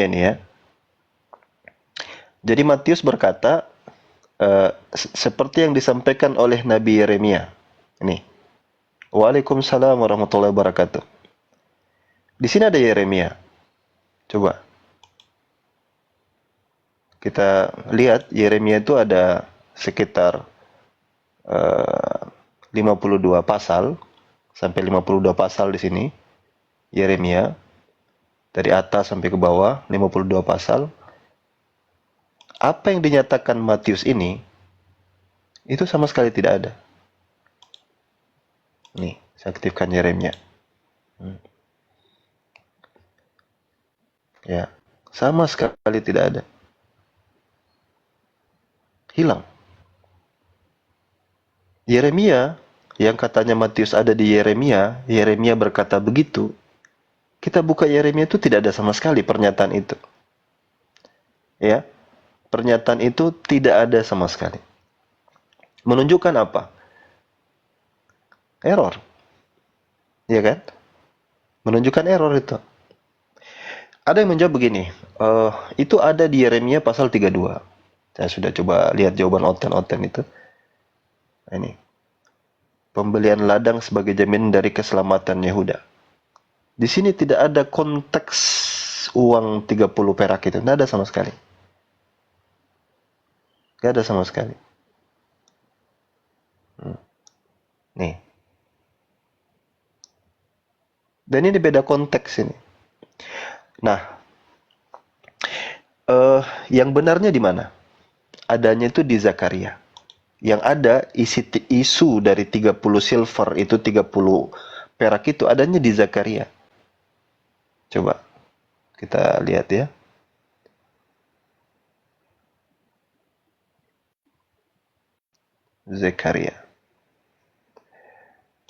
ini ya. Jadi Matius berkata, seperti yang disampaikan oleh Nabi Yeremia. Ini. Waalaikumsalam warahmatullahi wabarakatuh. Di sini ada Yeremia. Coba kita lihat Yeremia itu ada sekitar 52 pasal sampai 52 pasal di sini. Yeremia dari atas sampai ke bawah 52 pasal. Apa yang dinyatakan Matius ini itu sama sekali tidak ada. Nih, saya aktifkan Yeremia. Ya, sama sekali tidak ada. Hilang. Yeremia yang katanya Matius ada di Yeremia, Yeremia berkata begitu. Kita buka Yeremia itu tidak ada sama sekali pernyataan itu. Ya, pernyataan itu tidak ada sama sekali. Menunjukkan apa? Error. Ya kan? Menunjukkan error itu. Ada yang menjawab begini, itu ada di Yeremia pasal 32. Saya sudah coba lihat jawaban oten-oten itu. Ini. Pembelian ladang sebagai jaminan dari keselamatan Yehuda. Di sini tidak ada konteks uang 30 perak itu. Tidak ada sama sekali. Tidak ada sama sekali. Nih. Dan ini beda konteks ini. Nah, yang benarnya di mana? Adanya itu di Zakaria. Yang ada isu dari 30 silver itu 30 perak itu adanya di Zakaria. Coba kita lihat ya. Zakaria.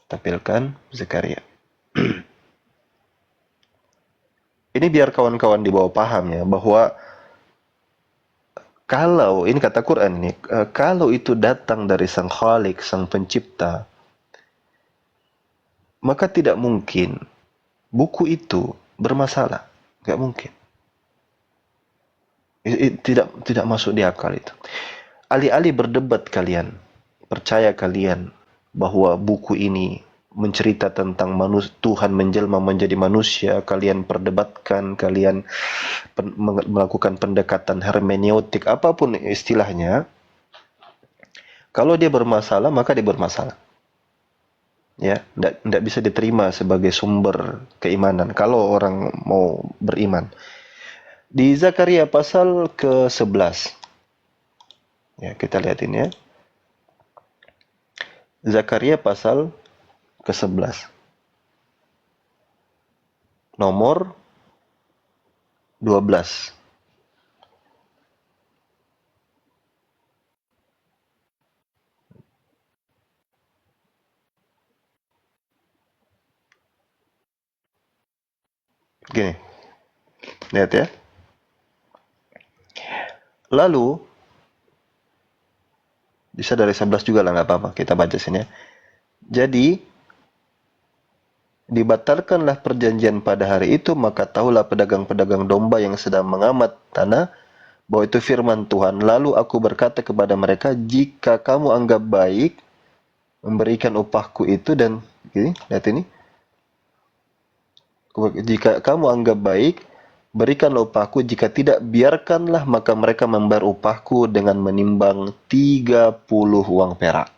Tampilkan Zakaria. Ini biar kawan-kawan di bawah paham ya bahwa kalau ini kata Quran ini, kalau itu datang dari Sang Khalik, Sang Pencipta, maka tidak mungkin buku itu bermasalah. Nggak mungkin. Tidak masuk di akal itu. Alih-alih berdebat kalian, percaya kalian bahwa buku ini mencerita tentang Tuhan menjelma menjadi manusia, kalian perdebatkan, kalian melakukan pendekatan hermeneutik, apapun istilahnya, kalau dia bermasalah, maka dia bermasalah. Ya, tidak bisa diterima sebagai sumber keimanan kalau orang mau beriman. Di Zakaria pasal ke-11. Ya, kita lihat ini ya. Zakaria pasal ke-11. Nomor 12. Gini. Lihat ya. Lalu bisa dari 11 juga lah, nggak apa-apa. Kita baca sini ya. Jadi, dibatalkanlah perjanjian pada hari itu, maka tahulah pedagang-pedagang domba yang sedang mengamat tanah, bahwa itu firman Tuhan. Lalu aku berkata kepada mereka, jika kamu anggap baik memberikan upahku itu, dan gini, lihat ini. Jika kamu anggap baik, berikanlah upahku, jika tidak, biarkanlah, maka mereka membayar upahku dengan menimbang 30 uang perak.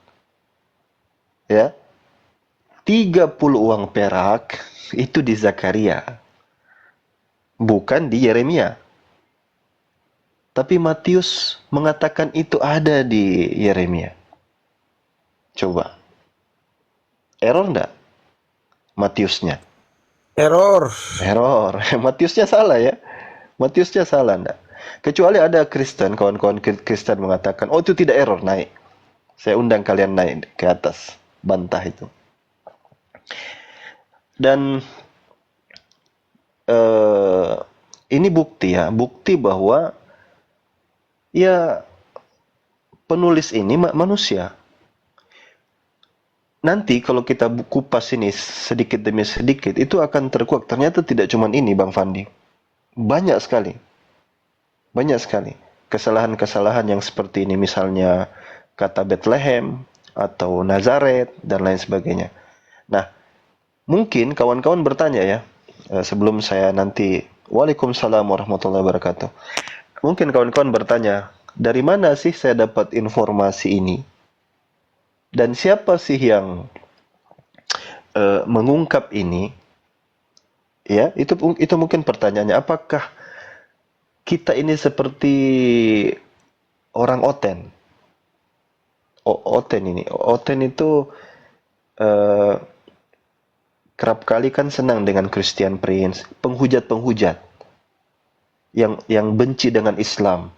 Ya, 30 uang perak itu di Zakaria, bukan di Yeremia. Tapi Matius mengatakan itu ada di Yeremia. Coba. Error enggak Matiusnya? Error. Error. Matiusnya salah ya. Matiusnya salah enggak? Kecuali ada Kristen, kawan-kawan Kristen mengatakan, oh itu tidak error, naik. Saya undang kalian naik ke atas, bantah itu. Dan ini bukti ya, bukti bahwa ya penulis ini manusia. Nanti kalau kita kupas ini sedikit demi sedikit, itu akan terkuak. Ternyata tidak cuma ini, Bang Fandi. Banyak sekali, banyak sekali kesalahan-kesalahan yang seperti ini, misalnya kata Bethlehem atau Nazaret dan lain sebagainya. Nah, mungkin kawan-kawan bertanya ya, sebelum saya nanti, Waalaikumsalam warahmatullahi wabarakatuh. Mungkin kawan-kawan bertanya, dari mana sih saya dapat informasi ini? Dan siapa sih yang mengungkap ini? Ya, itu mungkin pertanyaannya. Apakah kita ini seperti orang Oten? Oten ini, Oten itu eh, kerap kali kan senang dengan Christian Prince, penghujat-penghujat yang benci dengan Islam.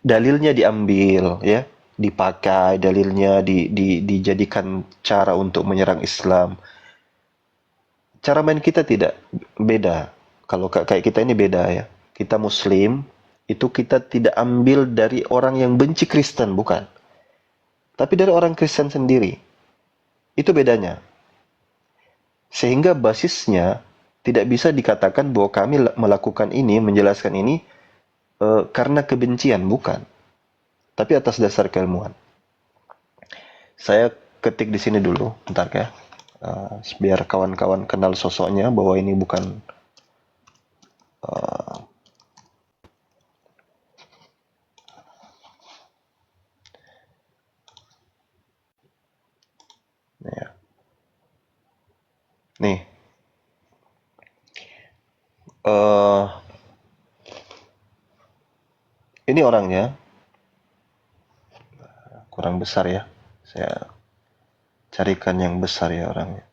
Dalilnya diambil, ya, dipakai dalilnya dijadikan cara untuk menyerang Islam. Cara main kita tidak beda. Kalau kayak kita ini beda ya. Kita Muslim, itu kita tidak ambil dari orang yang benci Kristen, bukan. Tapi dari orang Kristen sendiri. Itu bedanya. Sehingga basisnya tidak bisa dikatakan bahwa kami melakukan ini, menjelaskan ini karena kebencian, bukan. Tapi atas dasar keilmuan. Saya ketik di sini dulu, bentar ya. Biar kawan-kawan kenal sosoknya bahwa ini bukan ya. Nih, ini orangnya kurang besar ya. Saya carikan yang besar ya orangnya.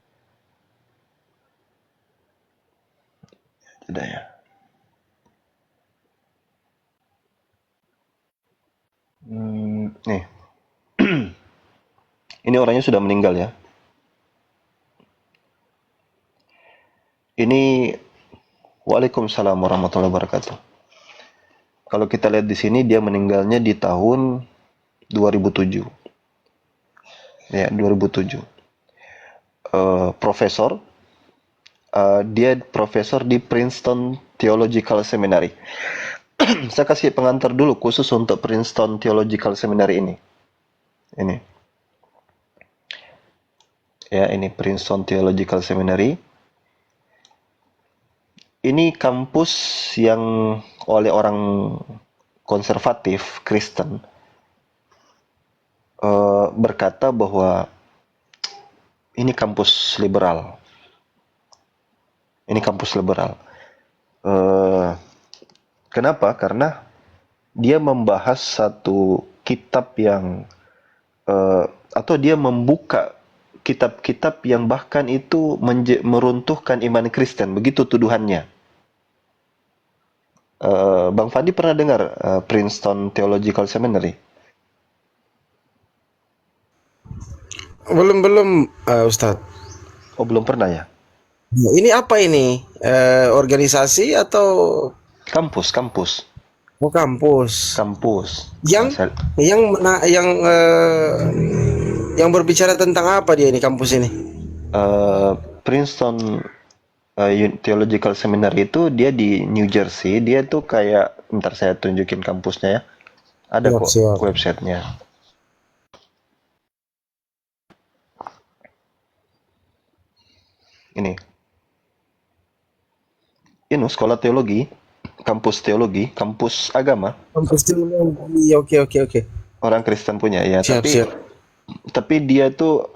Tidak ya. Nih, ini orangnya sudah meninggal ya. Ini Waalaikumsalam warahmatullahi wabarakatuh. Kalau kita lihat di sini dia meninggalnya di tahun 2007. Ya, 2007. Profesor, dia profesor di Princeton Theological Seminary. Saya kasih pengantar dulu khusus untuk Princeton Theological Seminary ini. Ini. Ya, ini Princeton Theological Seminary. Ini kampus yang oleh orang konservatif Kristen berkata bahwa ini kampus liberal. Ini kampus liberal. Kenapa? Karena dia membahas satu kitab yang atau dia membuka kitab-kitab yang bahkan itu meruntuhkan iman Kristen. Begitu tuduhannya. Bang Fadi pernah dengar Princeton Theological Seminary? Belum, Ustadz. Oh, belum pernah ya? Ini apa ini? Organisasi atau Kampus, kampus, kampus? kampus. Yang yang berbicara tentang apa dia ini kampus ini? Princeton Theological Seminary itu dia di New Jersey. Dia tuh kayak, ntar saya tunjukin kampusnya ya. Ada Siap, kok siap. websitenya. Ini sekolah teologi, kampus teologi, kampus agama. Kampus teologi. Oke. Orang Kristen punya ya. Siap, siap. Tapi dia tuh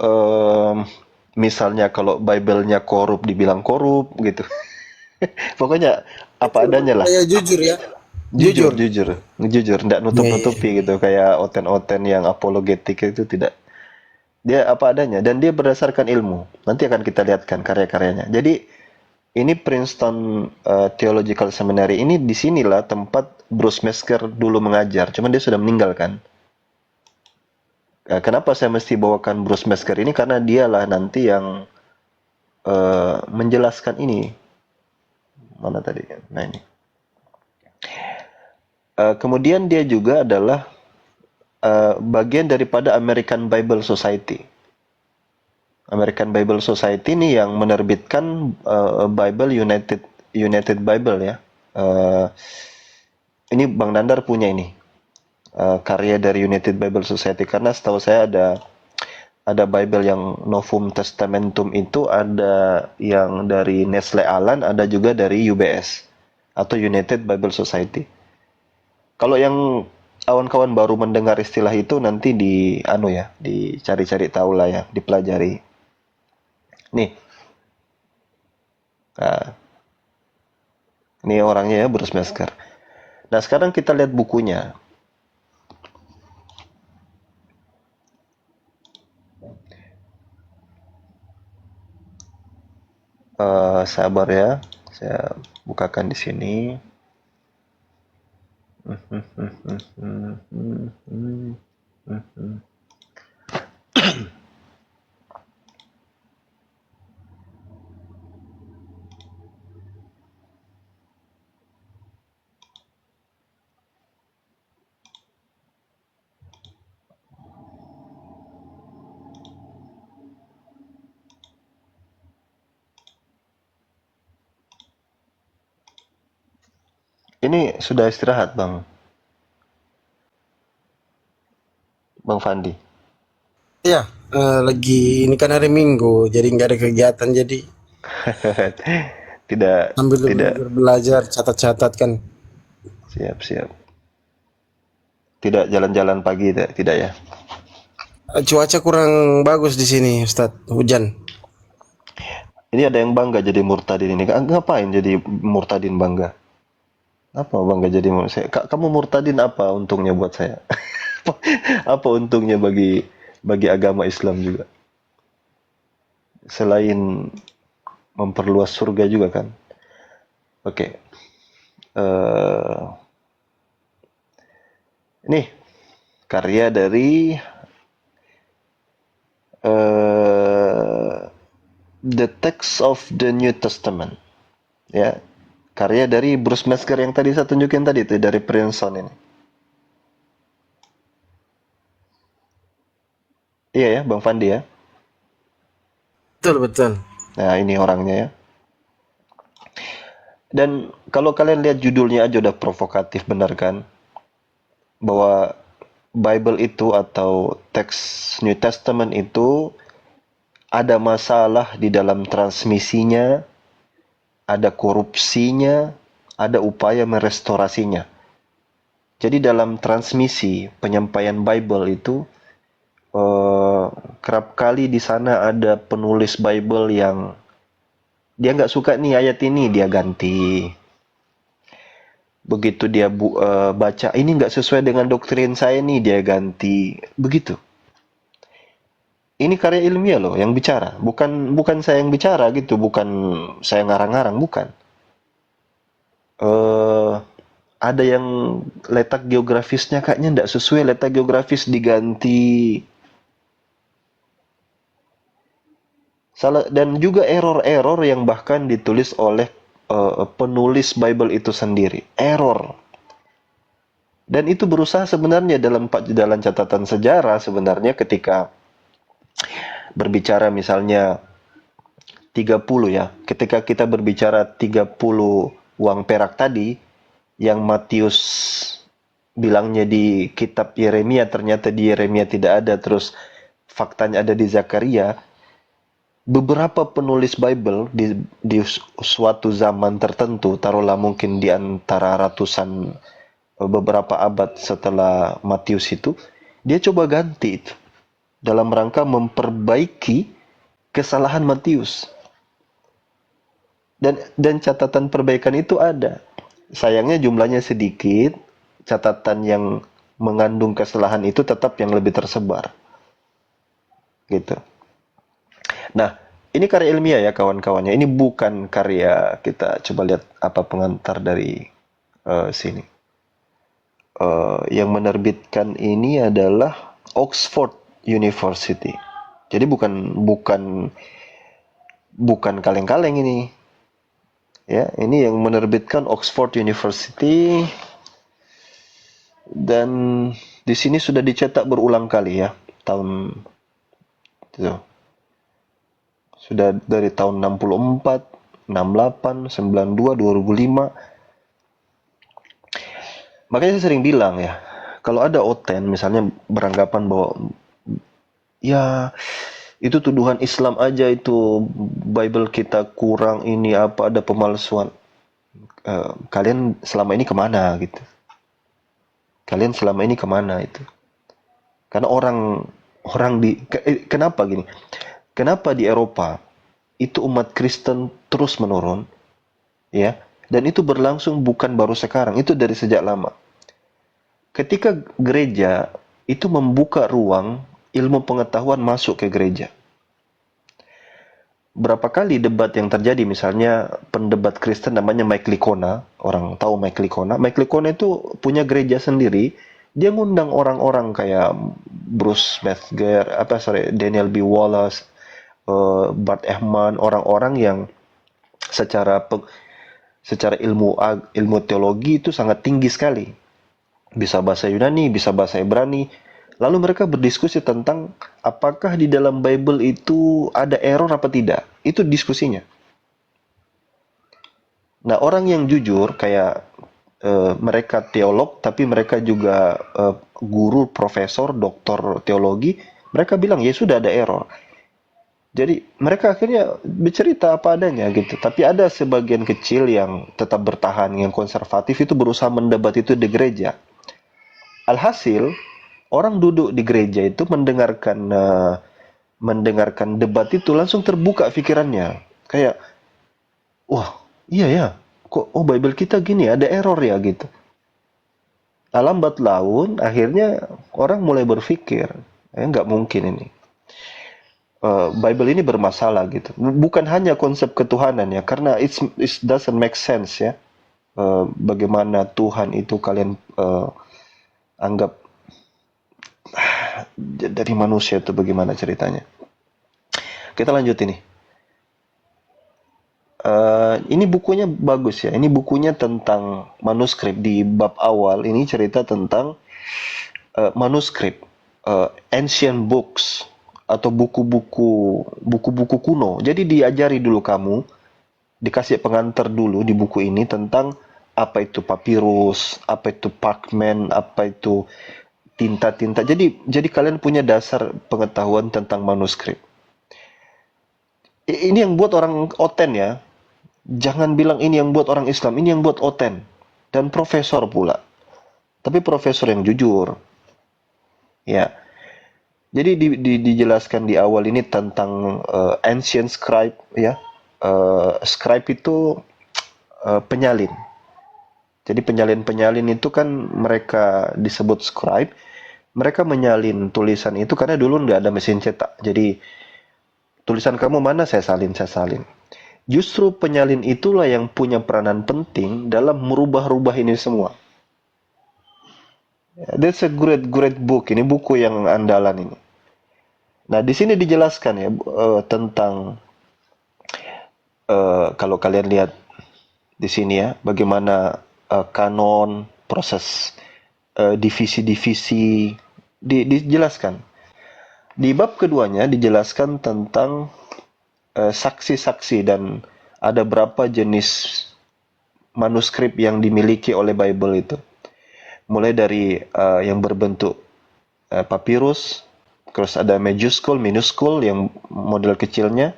misalnya kalau Bible-nya korup dibilang korup gitu. Pokoknya apa adanya lah. Saya jujur ya. Jujur, nggak nutup-nutupi gitu kayak oten-oten yang apologetik itu tidak. Dia apa adanya dan dia berdasarkan ilmu. Nanti akan kita lihatkan karya-karyanya. Jadi ini Princeton Theological Seminary ini disinilah tempat Bruce Mesker dulu mengajar. Cuman dia sudah meninggal kan. Kenapa saya mesti bawakan Bruce Mesker ini? Karena dialah nanti yang menjelaskan ini. Mana tadi? Nah ini. Kemudian dia juga adalah bagian daripada American Bible Society. American Bible Society ini yang menerbitkan Bible United Bible ya. Eh, ini Bang Nandar punya ini karya dari United Bible Society, karena setahu saya ada Bible yang Novum Testamentum itu ada yang dari Nestle Aland, ada juga dari UBS atau United Bible Society. Kalau yang kawan-kawan baru mendengar istilah itu, nanti dicari-cari tahu lah ya, dipelajari. Nih, nah, ini orangnya ya, Bruce Mesker. Nah, sekarang kita lihat bukunya. Sabar ya, saya bukakan di sini. Ini sudah istirahat, Bang Fandi. Iya, lagi ini kan hari Minggu, jadi nggak ada kegiatan, jadi Tidak, sambil tidak, belajar catat-catat kan. siap, siap. Tidak jalan-jalan pagi, tidak ya. Cuaca kurang bagus di sini, Ustadz, hujan. Ini ada yang bangga jadi murtadin ini. Ngapain jadi murtadin bangga? Apa bangga jadi murtadin? Kamu murtadin apa untungnya buat saya? Apa untungnya bagi agama Islam juga? Selain memperluas surga juga kan? Oke. Eh, Nih, karya dari The Text of the New Testament. Ya, karya dari Bruce Mesker yang tadi saya tunjukin tadi itu, dari Princeton ini. Iya ya, Bang Fandi ya. Betul, betul. Nah, ini orangnya ya. Dan kalau kalian lihat judulnya aja udah provokatif, benar kan? Bahwa Bible itu atau teks New Testament itu ada masalah di dalam transmisinya, ada korupsinya, ada upaya merestorasinya. Jadi dalam transmisi penyampaian Bible itu kerap kali di sana ada penulis Bible yang dia nggak suka nih ayat ini, dia ganti. Begitu dia baca, ini nggak sesuai dengan doktrin saya nih, dia ganti. Begitu. Ini karya ilmiah loh yang bicara, bukan saya yang bicara gitu, bukan saya ngarang-ngarang, bukan. eh ada yang letak geografisnya kayaknya nggak sesuai, letak geografis diganti. Salah, dan juga error-error yang bahkan ditulis oleh penulis Bible itu sendiri. Error. Dan itu berusaha sebenarnya dalam catatan sejarah sebenarnya ketika berbicara misalnya 30 ya. Ketika kita berbicara 30 uang perak tadi yang Matius bilangnya di kitab Yeremia, ternyata di Yeremia tidak ada, terus faktanya ada di Zakaria. Beberapa penulis Bible di suatu zaman tertentu, taruhlah mungkin di antara ratusan beberapa abad setelah Matius itu, dia coba ganti itu dalam rangka memperbaiki kesalahan Matius. Dan catatan perbaikan itu ada. Sayangnya jumlahnya sedikit, catatan yang mengandung kesalahan itu tetap yang lebih tersebar. Gitu. Nah, ini karya ilmiah ya kawan-kawannya. Ini bukan karya, kita coba lihat apa pengantar dari sini. Yang menerbitkan ini adalah Oxford University. Jadi bukan kaleng-kaleng ini. Ya, ini yang menerbitkan Oxford University, dan di sini sudah dicetak berulang kali ya, tahun itu. Sudah dari tahun 64, 68, 92, 2005. Makanya saya sering bilang ya, kalau ada oten misalnya beranggapan bahwa ya itu tuduhan Islam aja, itu Bible kita kurang ini apa, ada pemalsuan. Kalian selama ini kemana gitu? Kalian selama ini kemana itu? Karena orang orang kenapa gini? Kenapa di Eropa itu umat Kristen terus menurun, ya? Dan itu berlangsung bukan baru sekarang, itu dari sejak lama. Ketika gereja itu membuka ruang ilmu pengetahuan masuk ke gereja. Berapa kali debat yang terjadi, misalnya pendebat Kristen namanya Mike Licona, orang tahu Mike Licona. Mike Licona itu punya gereja sendiri, dia ngundang orang-orang kayak Bruce Metzger, Daniel B. Wallace, Bart Ehrman, orang-orang yang secara ilmu teologi itu sangat tinggi sekali. Bisa bahasa Yunani, bisa bahasa Ibrani. Lalu mereka berdiskusi tentang apakah di dalam Bible itu ada error apa tidak. Itu diskusinya. Nah, orang yang jujur kayak mereka teolog, tapi mereka juga guru, profesor, doktor teologi, mereka bilang ya sudah ada error. Jadi mereka akhirnya bercerita apa adanya gitu. Tapi ada sebagian kecil yang tetap bertahan, yang konservatif itu berusaha mendebat itu di gereja. Alhasil, orang duduk di gereja itu mendengarkan debat itu langsung terbuka pikirannya. Kayak, wah, iya ya, kok Bible kita gini, ada error ya gitu. Lambat laun, akhirnya orang mulai berpikir, nggak mungkin ini. Bible ini bermasalah gitu. Bukan hanya konsep ketuhanan ya, karena it doesn't make sense ya. Bagaimana Tuhan itu kalian anggap dari manusia itu bagaimana ceritanya. Kita lanjut ini. Ini bukunya bagus ya. Ini bukunya tentang manuskrip. Di bab awal ini cerita tentang manuskrip, ancient books atau buku-buku kuno. Jadi diajari dulu kamu, dikasih pengantar dulu di buku ini tentang apa itu papirus, apa itu parchment, apa itu tinta-tinta. Jadi kalian punya dasar pengetahuan tentang manuskrip. Ini yang buat orang oten ya. Jangan bilang ini yang buat orang Islam, ini yang buat oten. Dan profesor pula. Tapi profesor yang jujur. Ya. Jadi dijelaskan di awal ini tentang ancient scribe ya. Scribe itu penyalin. Jadi penyalin-penyalin itu kan mereka disebut scribe. Mereka menyalin tulisan itu karena dulu nggak ada mesin cetak. Jadi tulisan kamu mana saya salin. Justru penyalin itulah yang punya peranan penting dalam merubah-rubah ini semua. That's a great book. Ini buku yang andalan ini. Nah, di sini dijelaskan ya tentang kalau kalian lihat di sini ya, bagaimana kanon, proses divisi-divisi dijelaskan. Di bab keduanya dijelaskan tentang saksi-saksi dan ada berapa jenis manuskrip yang dimiliki oleh Bible itu. Mulai dari yang berbentuk papirus, terus ada majuskul, minuskul yang model kecilnya.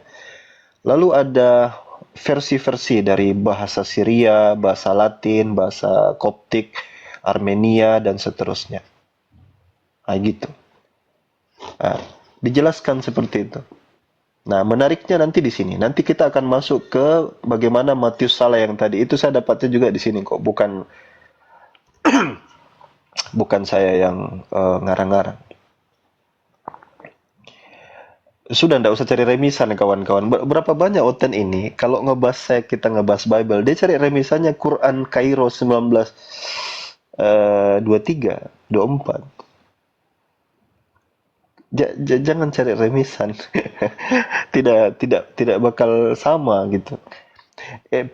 Lalu ada versi-versi dari bahasa Syria, bahasa Latin, bahasa Koptik, Armenia, dan seterusnya. Nah, gitu. Nah, dijelaskan seperti itu. Nah, menariknya nanti di sini. Nanti kita akan masuk ke bagaimana Matius salah yang tadi. Itu saya dapatnya juga di sini kok. Bukan saya yang ngarang-ngarang. Sudah ndak usah cari remisan kawan-kawan. Berapa banyak oten ini kalau kita ngebahas Bible, dia cari remisannya Quran Kairo 1923, 24. Jangan cari remisan. tidak bakal sama gitu.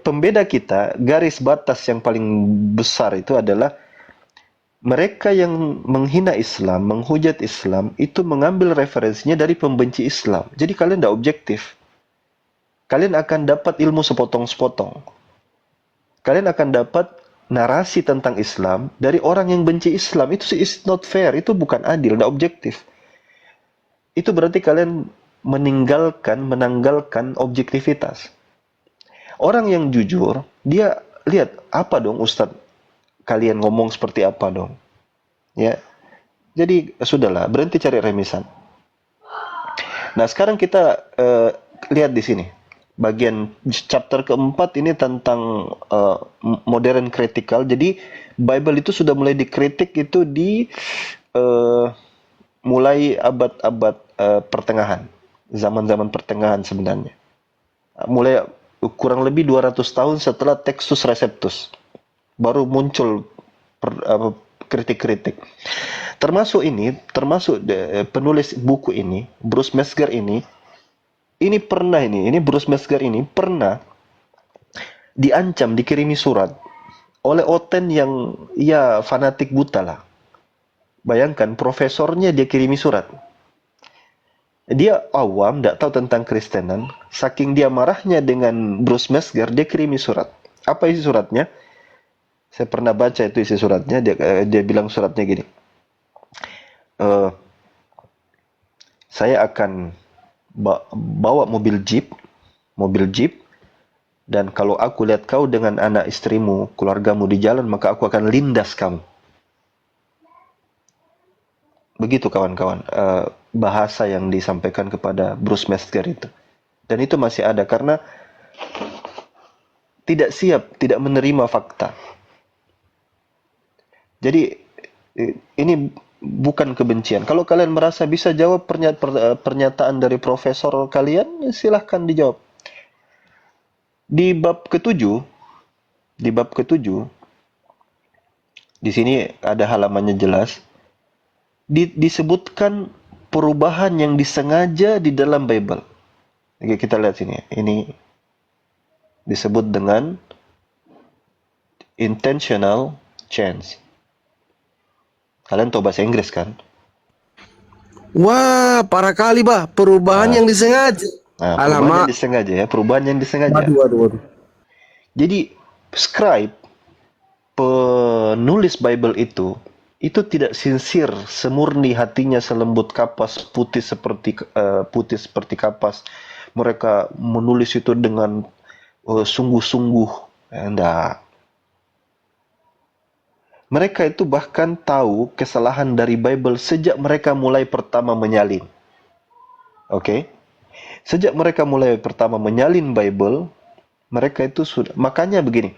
Pembeda kita, garis batas yang paling besar itu adalah mereka yang menghina Islam, menghujat Islam, itu mengambil referensinya dari pembenci Islam. Jadi kalian tidak objektif. kalian akan dapat ilmu sepotong-sepotong. Kalian akan dapat narasi tentang Islam dari orang yang benci Islam. Itu is not fair, itu bukan adil, tidak objektif. Itu berarti kalian menanggalkan objektivitas. Orang yang jujur, dia lihat apa dong Ustadz, kalian ngomong seperti apa dong. Ya. Jadi sudahlah, berhenti cari remisan. Nah, sekarang kita lihat di sini. Bagian chapter keempat ini tentang modern critical. Jadi Bible itu sudah mulai dikritik itu di mulai abad-abad pertengahan, zaman-zaman pertengahan sebenarnya. Mulai kurang lebih 200 tahun setelah Textus Receptus baru muncul kritik-kritik. Termasuk penulis buku ini, Bruce Metzger ini Bruce Metzger ini pernah diancam, dikirimi surat oleh Oten yang ya fanatik buta lah. Bayangkan, profesornya dia kirimi surat. Dia awam, tidak tahu tentang Kristenan. Saking dia marahnya dengan Bruce Metzger, dia kirimi surat. Apa isi suratnya? Saya pernah baca itu isi suratnya. Dia bilang suratnya gini. Saya akan bawa mobil jeep, dan kalau aku lihat kau dengan anak istrimu, keluargamu di jalan, maka aku akan lindas kamu. Begitu kawan-kawan, bahasa yang disampaikan kepada Bruce Metzger itu. Dan itu masih ada karena tidak siap, tidak menerima fakta. Jadi ini bukan kebencian. Kalau kalian merasa bisa jawab pernyataan dari profesor kalian, silahkan dijawab. Di bab ketujuh, di sini ada halamannya jelas. Disebutkan perubahan yang disengaja di dalam Bible. Oke, kita lihat sini. Ini disebut dengan intentional change. Kalian tahu bahasa Inggris kan? Wah, parah kali, Bah. Perubahan yang disengaja. Nah, perubahan Alamak. yang disengaja ya, perubahan yang disengaja. Waduh. Jadi scribe, penulis Bible itu tidak sincere, semurni hatinya, selembut kapas, putih seperti kapas. Mereka menulis itu dengan sungguh-sungguh. Enggak. Mereka itu bahkan tahu kesalahan dari Bible sejak mereka mulai pertama menyalin. Oke? Sejak mereka mulai pertama menyalin Bible, mereka itu sudah. Makanya begini.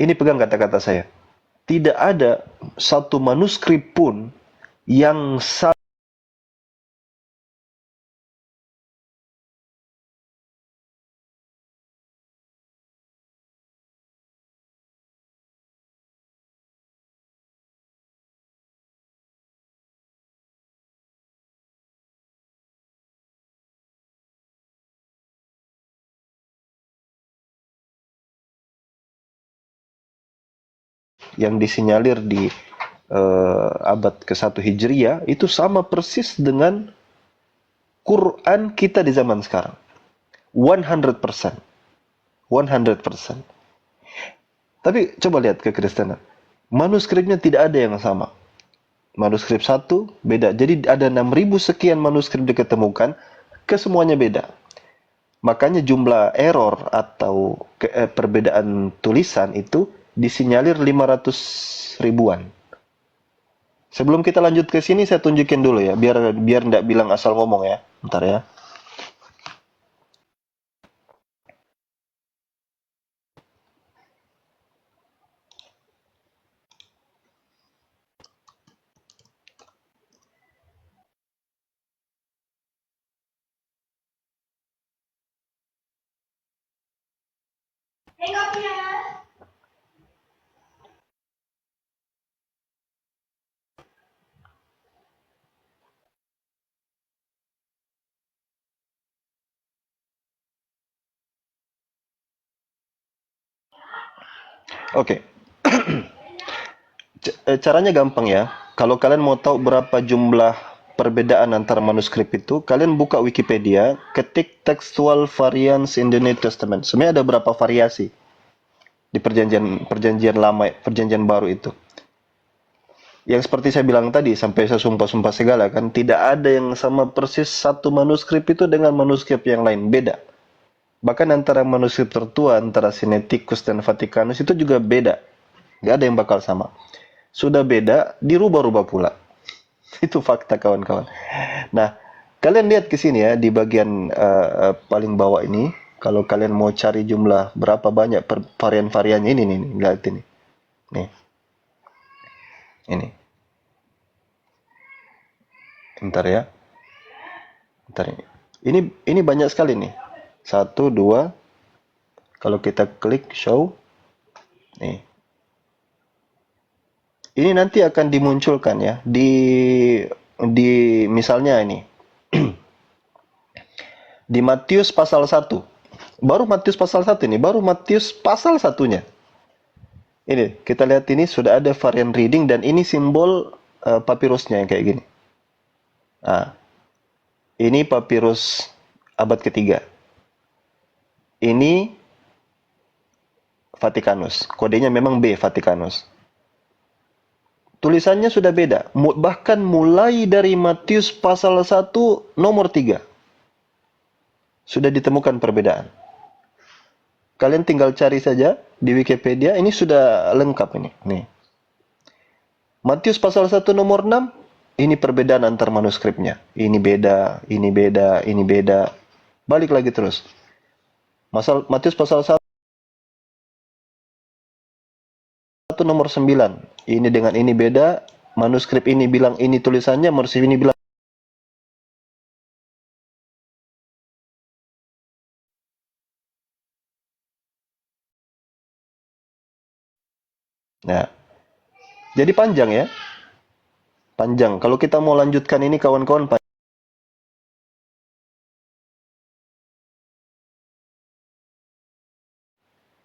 Ini pegang kata-kata saya. Tidak ada satu manuskrip pun yang yang disinyalir di abad ke-1 Hijriah itu sama persis dengan Quran kita di zaman sekarang. 100%. 100%. Tapi coba lihat kekristenan. Manuskripnya tidak ada yang sama. Manuskrip satu beda. Jadi ada 6.000 sekian manuskrip diketemukan, kesemuanya beda. Makanya jumlah error atau perbedaan tulisan itu disinyalir 500 ribuan. Sebelum kita lanjut ke sini, saya tunjukin dulu ya, biar nggak bilang asal ngomong ya. Bentar ya. Oke. Caranya gampang ya. Kalau kalian mau tahu berapa jumlah perbedaan antara manuskrip itu, kalian buka Wikipedia, ketik textual variants in the New Testament. Sebenarnya ada berapa variasi di perjanjian lama, perjanjian baru itu. Yang seperti saya bilang tadi, sampai saya sumpah-sumpah segala kan, tidak ada yang sama persis satu manuskrip itu dengan manuskrip yang lain, beda. Bahkan antara manuskrip tertua, antara Sinaiticus dan Vatikanus itu juga beda. Nggak ada yang bakal sama. Sudah beda, dirubah-rubah pula. Itu fakta kawan-kawan. Nah, kalian lihat ke sini ya, di bagian paling bawah ini. Kalau kalian mau cari jumlah berapa banyak varian-variannya ini nih, lihat ini. Nih. Ini. Bentar ya. Bentar ini. Ini banyak sekali nih. 1, 2. Kalau kita klik show. Nih. Ini nanti akan dimunculkan ya di misalnya ini. Di Matius pasal 1. Baru Matius pasal 1 ini, baru Matius pasal satunya. Ini, kita lihat ini sudah ada varian reading dan ini simbol papirusnya yang kayak gini. Nah, ini papirus abad ketiga. Ini Vatikanus. Kodenya memang B, Vatikanus. Tulisannya sudah beda. Bahkan mulai dari Matius pasal 1 nomor 3. Sudah ditemukan perbedaan. Kalian tinggal cari saja di Wikipedia. Ini sudah lengkap ini. Nih. Matius pasal 1 nomor 6. Ini perbedaan antar manuskripnya. Ini beda, ini beda, ini beda. Balik lagi terus. Matius pasal 1 nomor 9. Ini dengan ini beda. Manuskrip ini bilang ini tulisannya, manuskrip ini bilang. Nah, jadi panjang ya. Panjang. Kalau kita mau lanjutkan ini kawan-kawan,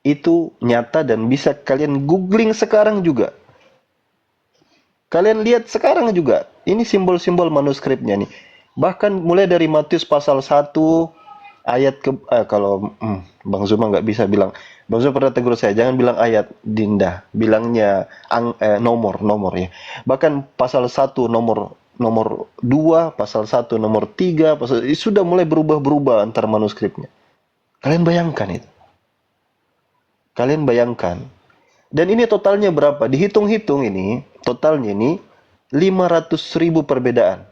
itu nyata dan bisa kalian googling sekarang juga. Kalian lihat sekarang juga. Ini simbol-simbol manuskripnya nih. Bahkan mulai dari Matius pasal 1 ayat ke kalau Bang Zuma nggak bisa bilang. Bang Zuma pernah tegur saya, jangan bilang ayat, Dinda. Bilangnya nomor ya. Bahkan pasal 1 nomor 2, pasal 1 nomor 3, sudah mulai berubah-berubah antar manuskripnya. Kalian bayangkan itu. Kalian bayangkan. Dan ini totalnya berapa? Dihitung-hitung ini, totalnya ini 500.000 perbedaan.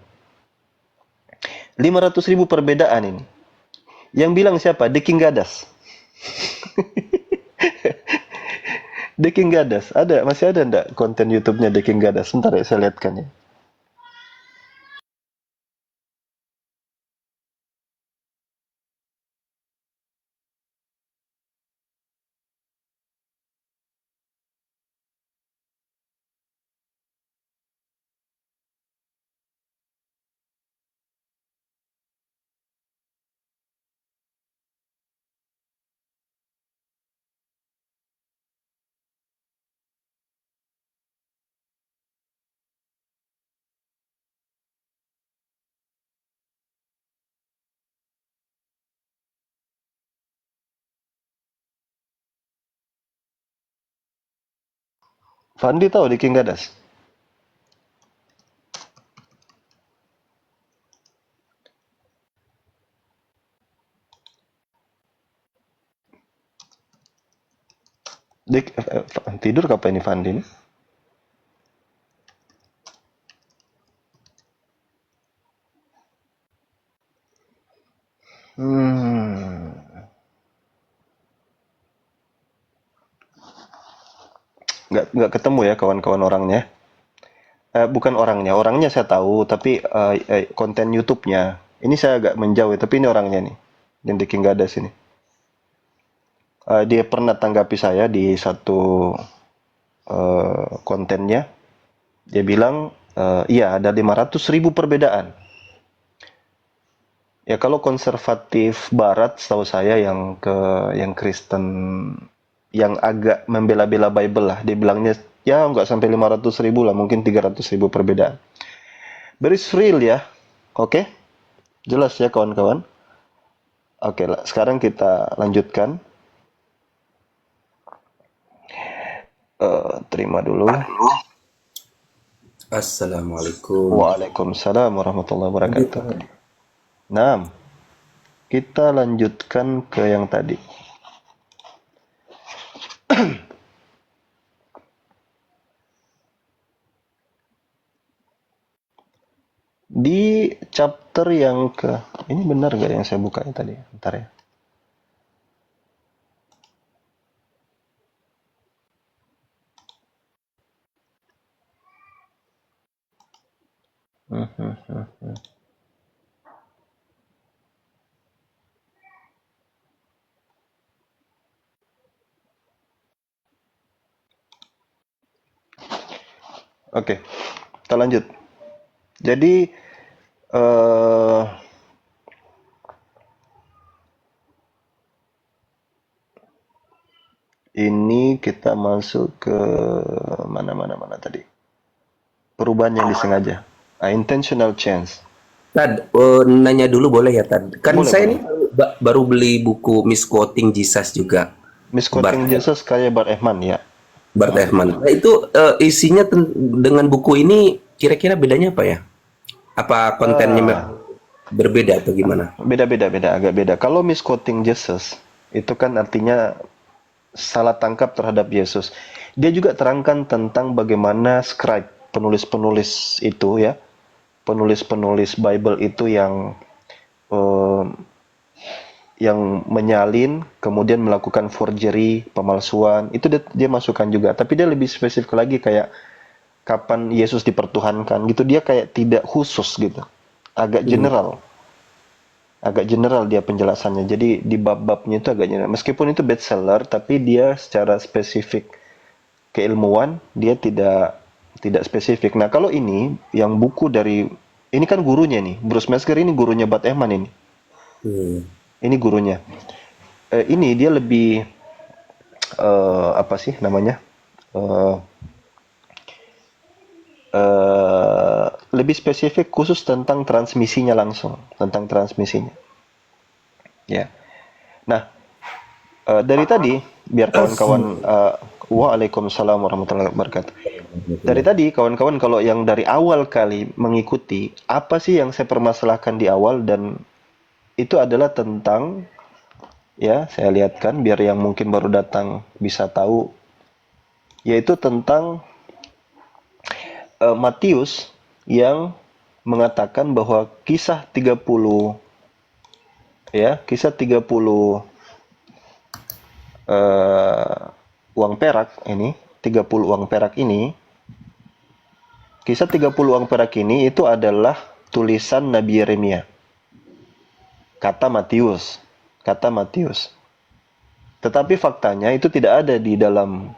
500.000 perbedaan ini. Yang bilang siapa? The King Gadas. The King Gadas. Masih ada enggak konten YouTube-nya The King Gadas? Sebentar ya, saya lihatkan ya. Fandi tahu The King Gadas? Tidur kapan ini Fandi ini? Nggak ketemu ya kawan-kawan orangnya. Bukan orangnya saya tahu, tapi konten YouTube-nya. Ini saya agak menjauh, tapi ini orangnya nih, yang The King Gadas ini. Dia pernah tanggapi saya di satu kontennya. Dia bilang, iya ada 500.000 perbedaan. Ya kalau konservatif Barat, setahu saya yang Kristen, yang agak membela-bela Bible lah, dia bilangnya ya nggak sampai 500.000 lah, mungkin 300.000 perbedaan. Very real ya. Oke, jelas ya kawan-kawan. Oke, sekarang kita lanjutkan. Terima dulu. Assalamualaikum. Waalaikumsalam warahmatullahi wabarakatuh. Nah, kita lanjutkan ke yang tadi. Di chapter yang ke... Ini benar gak yang saya buka tadi? Bentar ya. Oke, kita lanjut. Jadi ini kita masuk ke mana tadi? Perubahan yang disengaja. Intentional change. Tad, nanya dulu boleh ya Tad? Kan Boleh, saya boleh. ini baru beli buku Misquoting Jesus juga. Misquoting Jesus kayak Bart Ehrman ya. Bart Ehrman. Nah, itu isinya dengan buku ini kira-kira bedanya apa ya? Apa kontennya berbeda atau gimana? Beda, agak beda. Kalau misquoting Jesus itu kan artinya salah tangkap terhadap Yesus. Dia juga terangkan tentang bagaimana scribe, penulis-penulis itu ya, penulis-penulis Bible itu yang menyalin, kemudian melakukan forgery, pemalsuan, itu dia masukkan juga. Tapi dia lebih spesifik lagi kayak kapan Yesus dipertuhankan gitu. Dia kayak tidak khusus gitu, agak general. Agak general dia penjelasannya. Jadi di bab-babnya itu agak general. Meskipun itu bestseller, tapi dia secara spesifik keilmuan dia tidak spesifik. Nah, kalau ini yang buku dari ini kan gurunya nih, Bruce Metzger ini gurunya Bart Ehrman ini. Ini gurunya. Ini dia lebih apa sih namanya? Lebih spesifik khusus tentang transmisinya langsung, tentang transmisinya. Ya. Nah, dari tadi biar kawan-kawan waalaikumsalam warahmatullahi wabarakatuh. Dari tadi kawan-kawan kalau yang dari awal kali mengikuti apa sih yang saya permasalahkan di awal, dan itu adalah tentang ya saya lihatkan biar yang mungkin baru datang bisa tahu, yaitu tentang Matius yang mengatakan bahwa kisah 30 uang perak ini, 30 uang perak ini, kisah 30 uang perak ini itu adalah tulisan Nabi Yeremia. Kata Matius. Tetapi faktanya itu tidak ada di dalam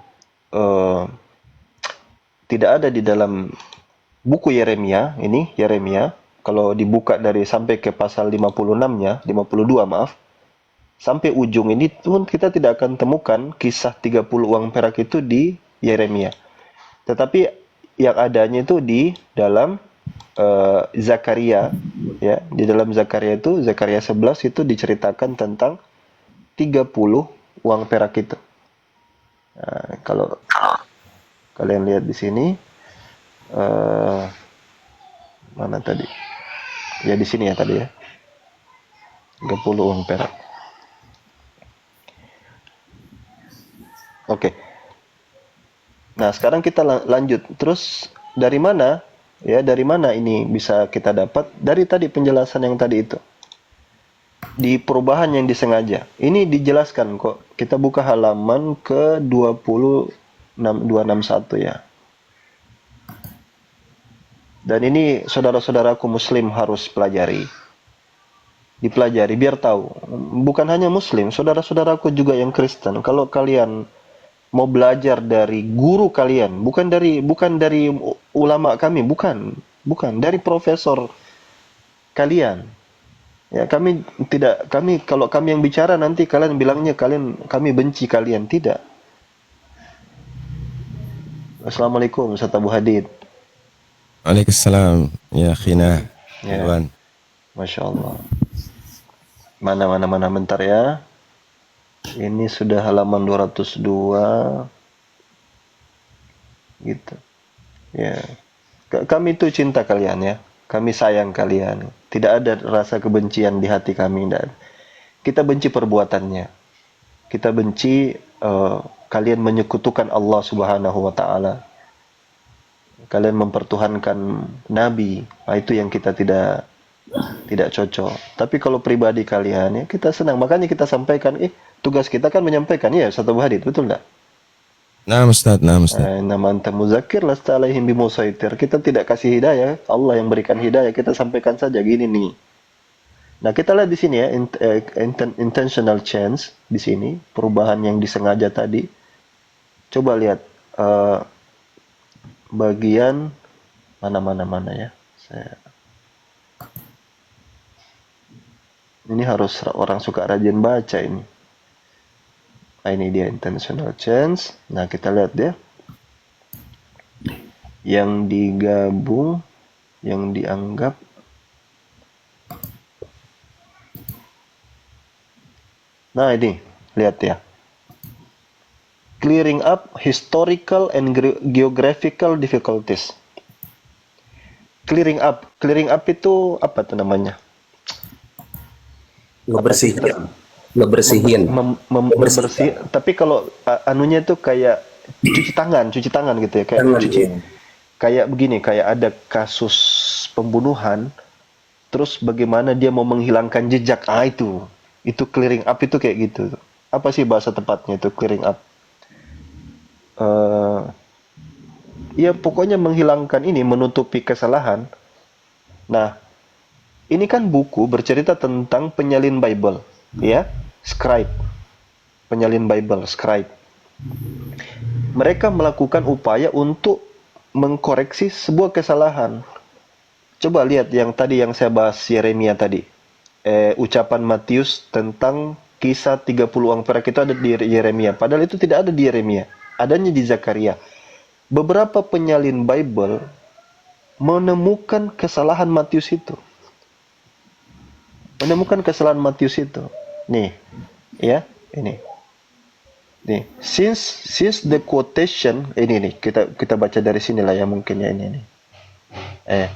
buku Yeremia ini, Yeremia. Kalau dibuka dari sampai ke pasal 56-nya, 52 maaf, sampai ujung ini pun kita tidak akan temukan kisah 30 uang perak itu di Yeremia. Tetapi yang adanya itu di dalam Zakaria ya, di dalam Zakaria itu Zakaria 11 itu diceritakan tentang 30 uang perak itu. Nah, kalau kalian lihat di sini mana tadi? Ya di sini ya tadi ya. 30 uang perak. Oke. Nah, sekarang kita lanjut. Terus dari mana? Ya, dari mana ini bisa kita dapat? Dari tadi penjelasan yang tadi itu. Di perubahan yang disengaja. Ini dijelaskan kok. Kita buka halaman ke 261 ya. Dan ini saudara-saudaraku muslim harus pelajari. Dipelajari biar tahu. Bukan hanya muslim, saudara-saudaraku juga yang Kristen. Kalau kalian mau belajar dari guru kalian, bukan dari ulama kami, bukan dari profesor kalian. Ya, kami kalau kami yang bicara nanti kalian bilangnya kami benci kalian, tidak. Assalamualaikum Ustaz Abu Hadid. Waalaikumsalam ya khina Ya, Ridwan. Masya Allah. Mana, bentar ya. Ini sudah halaman 202, gitu. Ya, kami itu cinta kalian ya. Kami sayang kalian. Tidak ada rasa kebencian di hati kami. Tidak. Kita benci perbuatannya. Kita benci kalian menyekutukan Allah Subhanahu wa taala. Kalian mempertuhankan nabi. Nah, itu yang kita tidak cocok. Tapi kalau pribadi kalian ya kita senang. Makanya kita sampaikan, tugas kita kan menyampaikan ya Ustaz Abu Hadid, betul enggak? Naam Ustaz, naam Ustaz. Nama anta muzakir lasta alaihim bimusaitir. Kita tidak kasih hidayah, Allah yang berikan hidayah. Kita sampaikan saja gini nih. Nah, kita lihat di sini ya, intentional change di sini, perubahan yang disengaja tadi. Coba lihat bagian mana ya. Ini harus orang suka rajin baca ini. Nah, ini dia intentional change. Nah, kita lihat ya. Yang digabung, yang dianggap. Nah, ini lihat ya. Clearing up historical and geographical difficulties. Clearing up itu apa tuh namanya? Ngebersihin. Membersih. Tapi kalau anunya itu kayak cuci tangan gitu ya, kayak kayak begini, kayak ada kasus pembunuhan, terus bagaimana dia mau menghilangkan jejak, itu clearing up itu kayak gitu. Apa sih bahasa tepatnya itu clearing up? Ya pokoknya menghilangkan ini, menutupi kesalahan. Nah, ini kan buku bercerita tentang penyalin Bible, ya, scribe, penyalin Bible, scribe. Mereka melakukan upaya untuk mengkoreksi sebuah kesalahan. Coba lihat yang tadi yang saya bahas Yeremia tadi. Ucapan Matius tentang kisah 30 uang perak itu ada di Yeremia. Padahal itu tidak ada di Yeremia. Adanya di Zakaria. Beberapa penyalin Bible menemukan kesalahan Matius itu. Nih, ya, ini. Nih, since the quotation ini kita baca dari sinilah ya mungkin ya ini.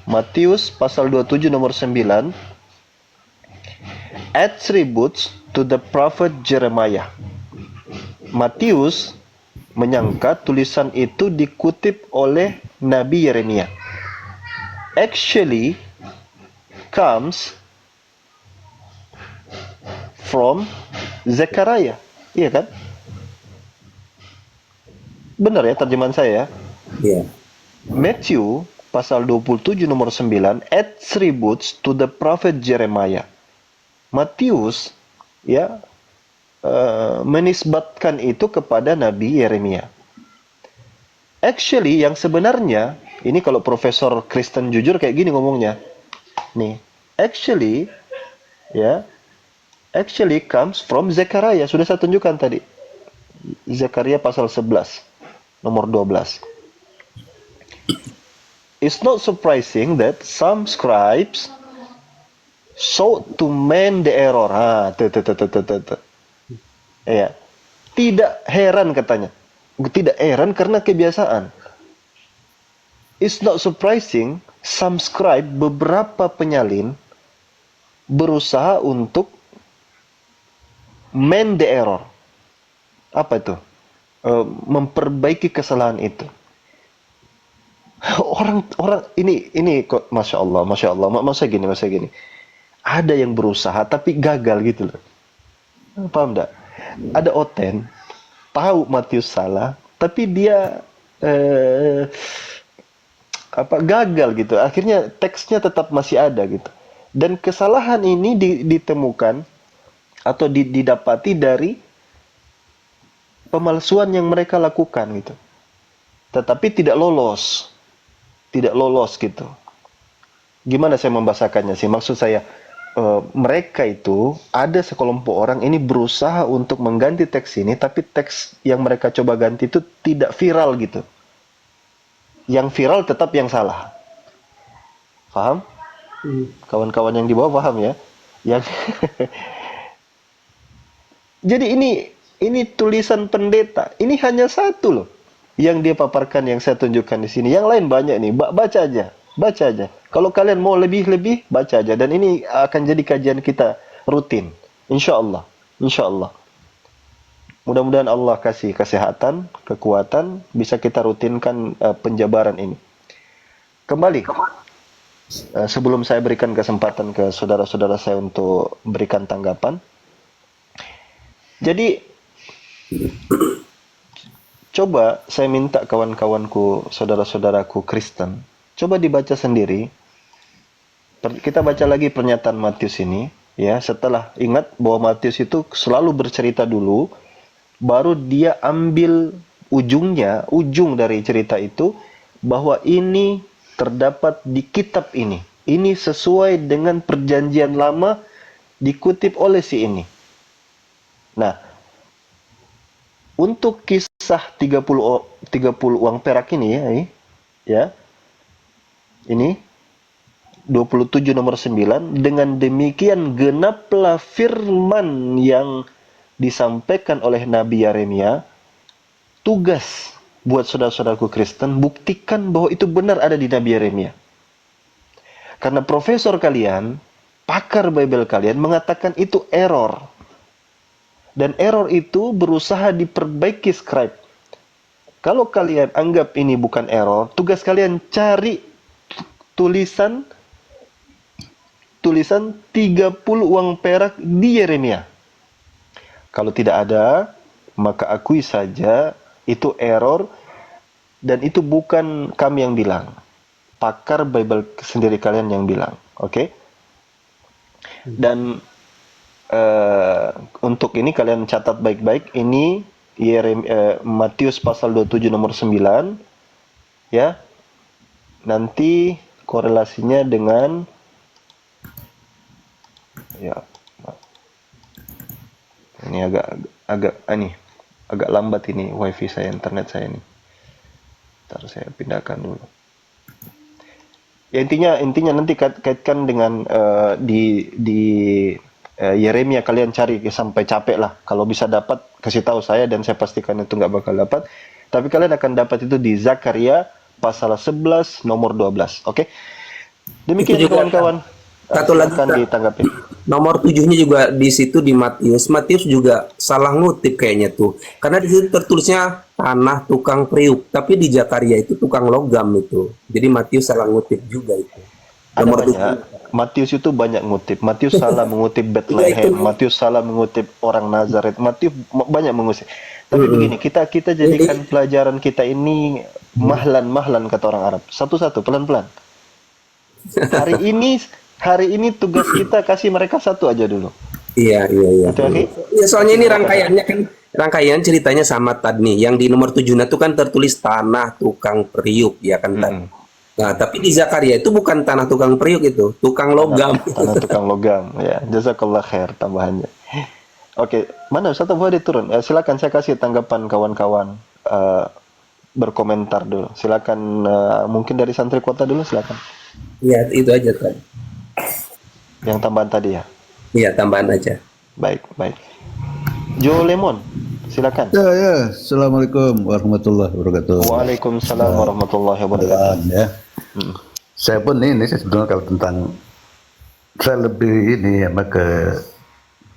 Matius pasal 27 nomor 9 attributes to the prophet Jeremiah. Matius menyangka tulisan itu dikutip oleh Nabi Yeremia. Actually comes from Zechariah. Iya kan? Benar ya terjemahan saya ya? Iya. Matthew pasal 27 nomor 9 attributes to the prophet Jeremiah. Matius ya menisbatkan itu kepada Nabi Yeremia. Actually yang sebenarnya ini kalau Profesor Kristen jujur kayak gini ngomongnya. Nih, actually comes from Zechariah. Sudah saya tunjukkan tadi. Zechariah pasal 11 nomor 12. It's not surprising that some scribes sought to mend the error. Ya. Tidak heran katanya. Tidak heran karena kebiasaan. It's not surprising some scribe, beberapa penyalin berusaha untuk mend the error. Apa itu? Memperbaiki kesalahan itu. Orang ini kok masya Allah. Masa gini. Ada yang berusaha tapi gagal gitu loh. Paham enggak? Ada Oten tahu Matius salah tapi dia gagal gitu. Akhirnya teksnya tetap masih ada gitu. Dan kesalahan ini ditemukan atau didapati dari pemalsuan yang mereka lakukan gitu. Tetapi tidak lolos gitu. Gimana saya membahasakannya sih? Maksud saya mereka itu ada sekelompok orang ini berusaha untuk mengganti teks ini, tapi teks yang mereka coba ganti itu tidak viral gitu. Yang viral tetap yang salah. Paham? Kawan-kawan yang di bawah paham ya? Yang Jadi ini tulisan pendeta. Ini hanya satu loh yang dia paparkan, yang saya tunjukkan di sini. Yang lain banyak nih. Baca aja, baca aja. Kalau kalian mau lebih baca aja. Dan ini akan jadi kajian kita rutin, insya Allah, insya Allah. Mudah-mudahan Allah kasih kesehatan, kekuatan, bisa kita rutinkan penjabaran ini. Kembali, sebelum saya berikan kesempatan ke saudara-saudara saya untuk berikan tanggapan. Jadi, coba saya minta kawan-kawanku, saudara-saudaraku Kristen, coba dibaca sendiri. Kita baca lagi pernyataan Matius ini, ya. Setelah ingat bahwa Matius itu selalu bercerita dulu, baru dia ambil ujung dari cerita itu, bahwa ini terdapat di kitab ini. Ini sesuai dengan perjanjian lama, dikutip oleh si ini. Nah, untuk kisah 30 uang perak ini ya. Ini 27 nomor 9, dengan demikian genaplah firman yang disampaikan oleh Nabi Yeremia. Tugas buat saudara-saudaraku Kristen, buktikan bahwa itu benar ada di Nabi Yeremia. Karena profesor kalian, pakar Bible kalian mengatakan itu error. Dan error itu berusaha diperbaiki scribe. Kalau kalian anggap ini bukan error, tugas kalian cari tulisan 30 uang perak di Yeremia. Kalau tidak ada, maka akui saja itu error, dan itu bukan kami yang bilang. Pakar Bible sendiri kalian yang bilang. Oke? Dan untuk ini kalian catat baik-baik, ini Matius pasal 27 nomor 9 ya. Nanti korelasinya dengan ya, ini agak lambat ini wifi saya, internet saya ini. Ntar saya pindahkan dulu. Ya, intinya nanti kaitkan dengan di Yeremia, kalian cari sampai capek lah. Kalau bisa dapat, kasih tahu saya, dan saya pastikan itu nggak bakal dapat. Tapi kalian akan dapat itu di Zakaria pasal 11 nomor 12. Oke? Demikian kawan-kawan. Satu lagi ditanggapi. Nomor 7-nya juga di situ di Matius. Matius juga salah ngutip kayaknya tuh. Karena di situ tertulisnya tanah tukang periuk, tapi di Zakaria itu tukang logam itu. Jadi Matius salah ngutip juga itu. Nomor Banyak. Matius itu banyak ngutip. Matius salah mengutip Bethlehem. Matius salah mengutip orang Nazaret. Matius banyak mengutip. Tapi begini, kita jadikan pelajaran kita ini mahlan kata orang Arab. Satu-satu, pelan-pelan. Hari ini tugas kita kasih mereka satu aja dulu. Iya. Okay? Ya, soalnya ini rangkaiannya kan, rangkaian ceritanya sama tadi. Yang di nomor 7 itu kan tertulis tanah tukang periuk, ya kan tadi. Nah, tapi di Zakaria itu bukan tanah tukang periuk, itu tukang logam. Tanah tukang logam, ya. Jazakallah khair tambahannya. Oke, mana Ustaz Abu Hadi turun? Silakan, saya kasih tanggapan kawan-kawan, berkomentar dulu. Silakan, mungkin dari santri kota dulu, silakan. Iya, itu aja tadi. Yang tambahan tadi ya? Iya, tambahan aja. Baik. Jo Lemon, silakan. Ya. Assalamualaikum warahmatullahi wabarakatuh. Waalaikumsalam warahmatullahi wabarakatuh. Ya. Saya pun ini sebetulnya kalau tentang, saya lebih ini ya,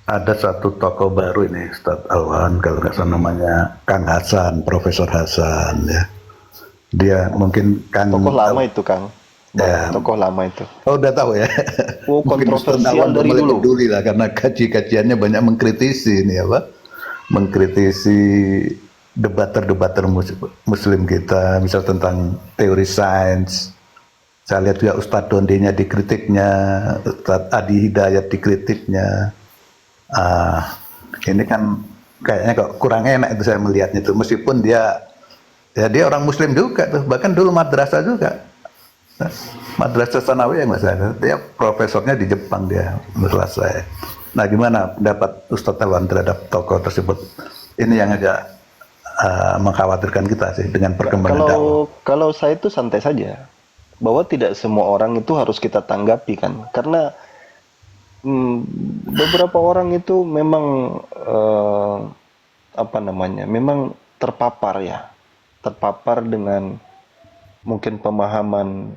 ada satu tokoh baru ini, Ustadz Alwan, kalau nggak salah namanya Kang Hasan, Profesor Hasan ya. Dia mungkin tokoh lama itu, Kang. Ya. Tokoh lama itu. Oh, udah tahu ya. Oh, kontroversial dari dulu. Peduli lah, karena kajiannya banyak mengkritisi ini apa? Mengkritisi debater Muslim kita, misal tentang teori sains. Saya lihat juga Ustadz Dondenya dikritiknya, Ustadz Adi Hidayat dikritiknya. Ini kan kayaknya kok kurang enak itu saya melihatnya itu, meskipun dia orang Muslim juga tuh, bahkan dulu madrasah juga, madrasah Sanawiyah nggak salah, dia profesornya di Jepang dia selesai. Nah, gimana pendapat Ustadz Alwan terhadap tokoh tersebut? Ini yang agak mengkhawatirkan kita sih dengan perkembangan dakwah. Kalau saya itu santai saja. bahwa tidak semua orang itu harus kita tanggapi kan, karena beberapa orang itu memang memang terpapar dengan mungkin pemahaman